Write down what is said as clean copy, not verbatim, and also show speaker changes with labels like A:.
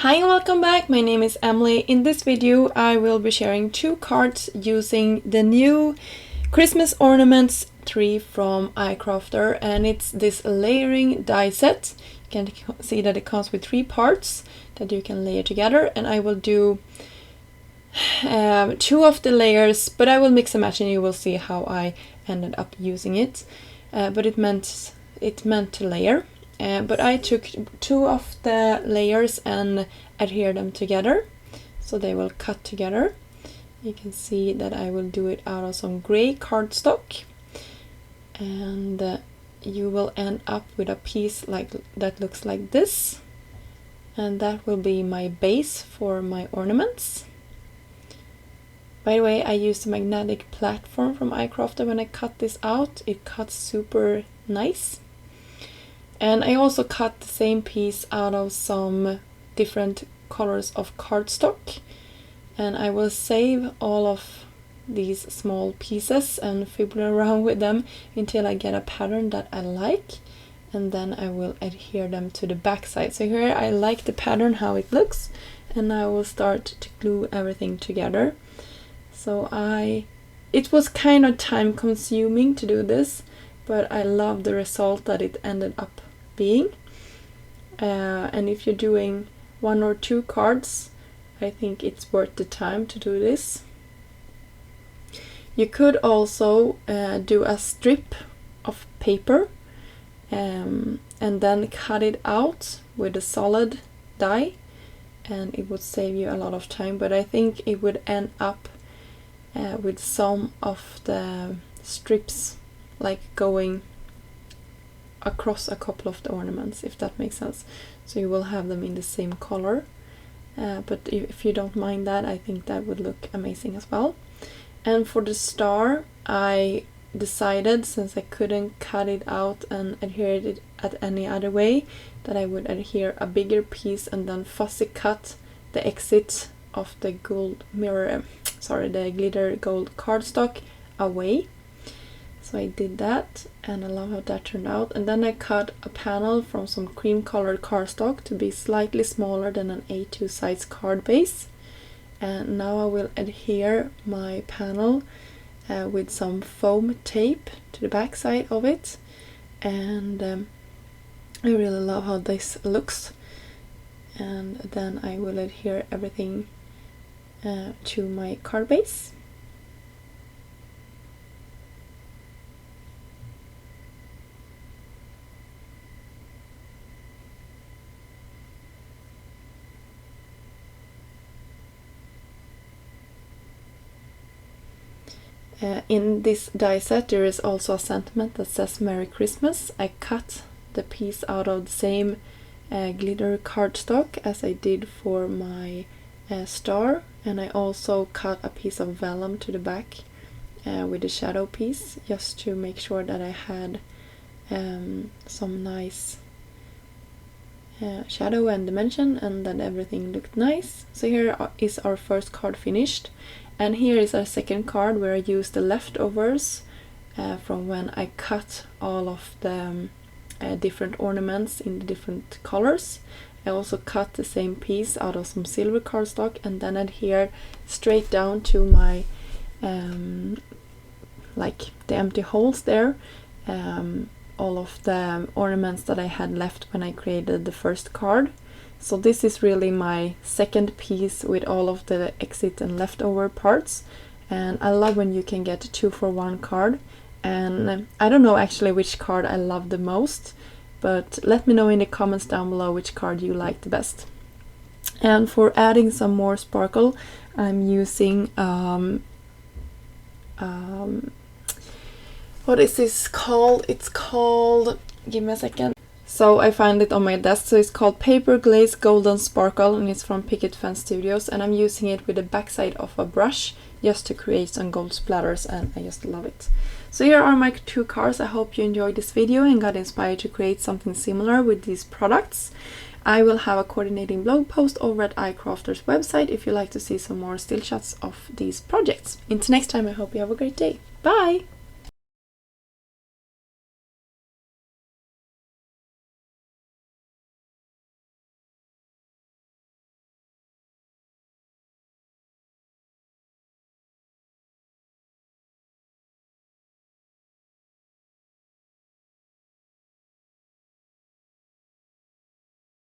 A: Hi and welcome back, my name is Emily. In this video I will be sharing 2 cards using the new Christmas Ornaments 3 from iCrafter, and it's this layering die set. You can see that it comes with 3 parts that you can layer together, and I will do 2 of the layers, but I will mix and match and you will see how I ended up using it. But it meant to layer. But I took 2 of the layers and adhere them together, so they will cut together. You can see that I will do it out of some gray cardstock, and you will end up with a piece that looks like this, and that will be my base for my ornaments. By the way, I used a magnetic platform from iCrafter when I cut this out. It cuts super nice. And I also cut the same piece out of some different colors of cardstock, and I will save all of these small pieces and fiddle around with them until I get a pattern that I like, and then I will adhere them to the back side. So here I like the pattern, how it looks, and now I will start to glue everything together. So it was kind of time consuming to do this, but I love the result that it ended up being. And if you're doing 1 or 2 cards, I think it's worth the time to do this. You could also do a strip of paper and then cut it out with a solid die, and it would save you a lot of time, but I think it would end up with some of the strips like going across a couple of the ornaments, if that makes sense. So you will have them in the same color, but if you don't mind that, I think that would look amazing as well. And for the star, I decided, since I couldn't cut it out and adhere it at any other way, that I would adhere a bigger piece and then fussy cut the exit of the the glitter gold cardstock away. So I did that, and I love how that turned out. And then I cut a panel from some cream colored cardstock to be slightly smaller than an A2 size card base. And now I will adhere my panel with some foam tape to the back side of it. And I really love how this looks. And then I will adhere everything to my card base. In this die set there is also a sentiment that says Merry Christmas. I cut the piece out of the same glitter cardstock as I did for my star, and I also cut a piece of vellum to the back with the shadow piece, just to make sure that I had some nice shadow and dimension, and that everything looked nice. So here is our first card finished. And here is our second card, where I used the leftovers from when I cut all of the different ornaments in the different colors. I also cut the same piece out of some silver cardstock and then adhere straight down to my like the empty holes there, all of the ornaments that I had left when I created the first card. So this is really my second piece with all of the exit and leftover parts, and I love when you can get a 2-for-1 card. And I don't know actually which card I love the most, but let me know in the comments down below which card you like the best. And for adding some more sparkle, I'm using what is this called? It's called, give me a second. So I find it on my desk. So it's called Paper Glaze Golden Sparkle, and it's from Picket Fence Studios, and I'm using it with the backside of a brush just to create some gold splatters, and I just love it. So here are my 2 cards. I hope you enjoyed this video and got inspired to create something similar with these products. I will have a coordinating blog post over at iCrafter's website if you like to see some more still shots of these projects. Until next time, I hope you have a great day. Bye!